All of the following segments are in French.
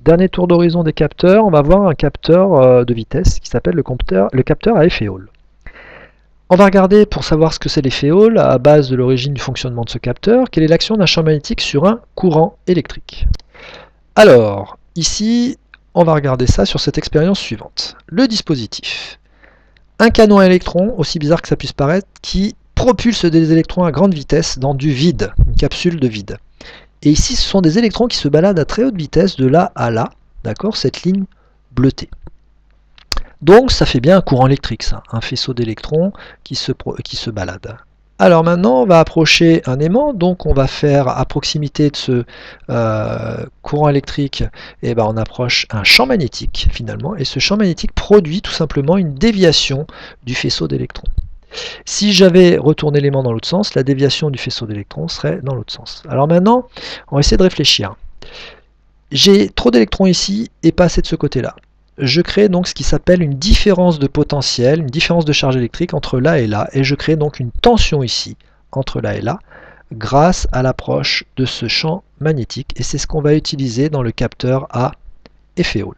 Dernier tour d'horizon des capteurs, on va voir un capteur de vitesse qui s'appelle le capteur à effet Hall. On va regarder pour savoir ce que c'est l'effet Hall, à base de l'origine du fonctionnement de ce capteur, quelle est l'action d'un champ magnétique sur un courant électrique. Alors, ici, on va regarder ça sur cette expérience suivante. Le dispositif. Un canon à électrons, aussi bizarre que ça puisse paraître, qui propulse des électrons à grande vitesse dans du vide, une capsule de vide. Et ici, ce sont des électrons qui se baladent à très haute vitesse de là à là, d'accord, cette ligne bleutée. Donc ça fait bien un courant électrique, ça, un faisceau d'électrons qui se balade. Alors maintenant, on va approcher un aimant, donc on va faire à proximité de ce courant électrique, et ben on approche un champ magnétique finalement, et ce champ magnétique produit tout simplement une déviation du faisceau d'électrons. Si j'avais retourné l'aimant dans l'autre sens, la déviation du faisceau d'électrons serait dans l'autre sens. Alors maintenant, on va essayer de réfléchir. J'ai trop d'électrons ici et pas assez de ce côté-là. Je crée donc ce qui s'appelle une différence de potentiel, une différence de charge électrique entre là et là, et je crée donc une tension ici, entre là et là, grâce à l'approche de ce champ magnétique, et c'est ce qu'on va utiliser dans le capteur à effet Hall.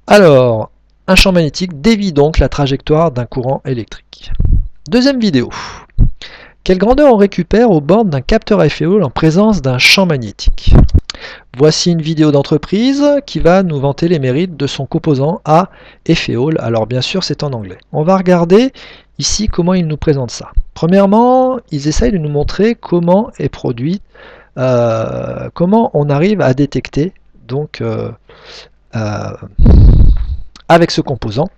Alors, un champ magnétique dévie donc la trajectoire d'un courant électrique. Deuxième vidéo. Quelle grandeur on récupère aux bornes d'un capteur à effet Hall en présence d'un champ magnétique? Voici une vidéo d'entreprise qui va nous vanter les mérites de son composant à effet Hall. Alors bien sûr, c'est en anglais. On va regarder ici comment ils nous présentent ça. Premièrement, ils essayent de nous montrer comment est produit, comment on arrive à détecter donc avec ce composant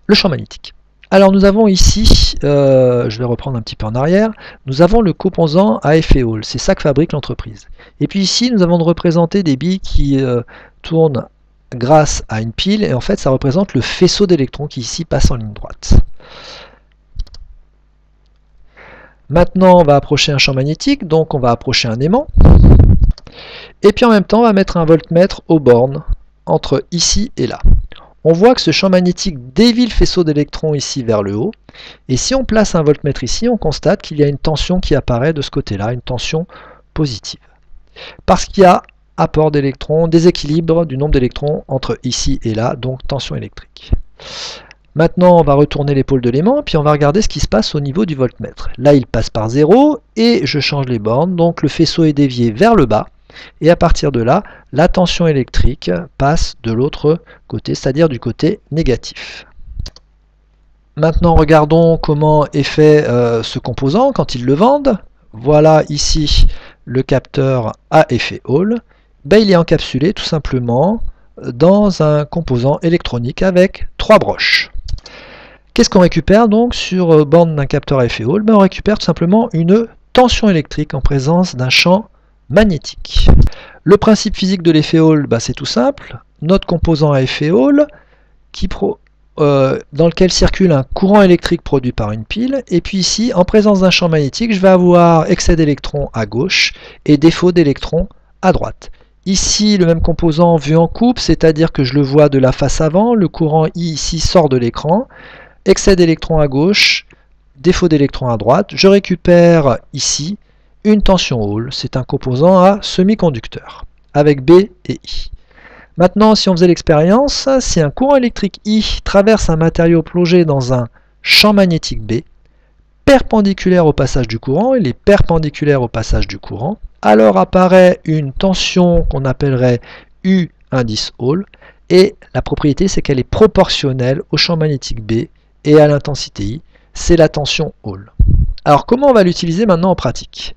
le champ magnétique. Alors nous avons ici, je vais reprendre un petit peu en arrière, nous avons le composant à effet Hall, c'est ça que fabrique l'entreprise. Et puis ici, nous avons de représenter des billes qui tournent grâce à une pile, et en fait ça représente le faisceau d'électrons qui ici passe en ligne droite. Maintenant, on va approcher un champ magnétique, donc on va approcher un aimant. Et puis en même temps, on va mettre un voltmètre aux bornes entre ici et là. On voit que ce champ magnétique dévie le faisceau d'électrons ici vers le haut. Et si on place un voltmètre ici, on constate qu'il y a une tension qui apparaît de ce côté-là, une tension positive. Parce qu'il y a apport d'électrons, déséquilibre du nombre d'électrons entre ici et là, donc tension électrique. Maintenant, on va retourner l'épaule de l'aimant, puis on va regarder ce qui se passe au niveau du voltmètre. Là, il passe par 0, et je change les bornes, donc le faisceau est dévié vers le bas. Et à partir de là, la tension électrique passe de l'autre côté, c'est-à-dire du côté négatif. Maintenant, regardons comment est fait ce composant quand ils le vendent. Voilà ici le capteur à effet Hall. Il est encapsulé tout simplement dans un composant électronique avec 3 broches. Qu'est-ce qu'on récupère donc sur borne d'un capteur à effet Hall? On récupère tout simplement une tension électrique en présence d'un champ magnétique. Le principe physique de l'effet Hall, c'est tout simple. Notre composant à effet Hall dans lequel circule un courant électrique produit par une pile, et puis ici, en présence d'un champ magnétique, je vais avoir excès d'électrons à gauche et défaut d'électrons à droite. Ici, le même composant vu en coupe, c'est-à-dire que je le vois de la face avant, le courant I ici sort de l'écran, excès d'électrons à gauche, défaut d'électrons à droite. Je récupère ici une tension Hall, c'est un composant à semi-conducteur, avec B et I. Maintenant, si on faisait l'expérience, si un courant électrique I traverse un matériau plongé dans un champ magnétique B, perpendiculaire au passage du courant, il est perpendiculaire au passage du courant, alors apparaît une tension qu'on appellerait U indice Hall, et la propriété c'est qu'elle est proportionnelle au champ magnétique B et à l'intensité I, c'est la tension Hall. Alors comment on va l'utiliser maintenant en pratique?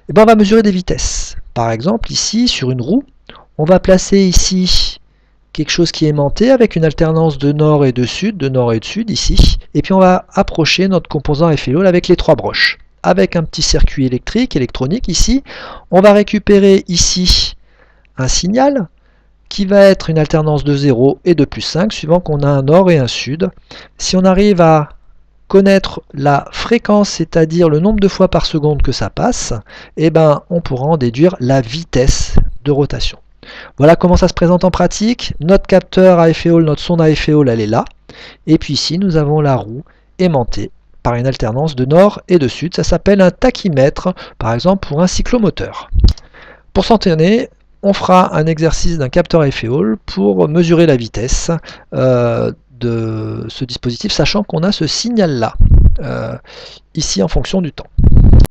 On va mesurer des vitesses. Par exemple, ici, sur une roue, on va placer ici quelque chose qui est aimanté avec une alternance de nord et de sud ici, et puis on va approcher notre composant à effet Hall avec les 3 broches. Avec un petit circuit électronique ici, on va récupérer ici un signal qui va être une alternance de 0 et de plus 5, suivant qu'on a un nord et un sud. Si on arrive à connaître la fréquence, c'est-à-dire le nombre de fois par seconde que ça passe, on pourra en déduire la vitesse de rotation. Voilà comment ça se présente en pratique. Notre capteur à effet Hall, notre sonde à effet Hall, elle est là. Et puis ici, nous avons la roue aimantée par une alternance de nord et de sud. Ça s'appelle un tachymètre, par exemple pour un cyclomoteur. Pour s'entraîner, on fera un exercice d'un capteur à effet Hall pour mesurer la vitesse de ce dispositif, sachant qu'on a ce signal-là, ici en fonction du temps.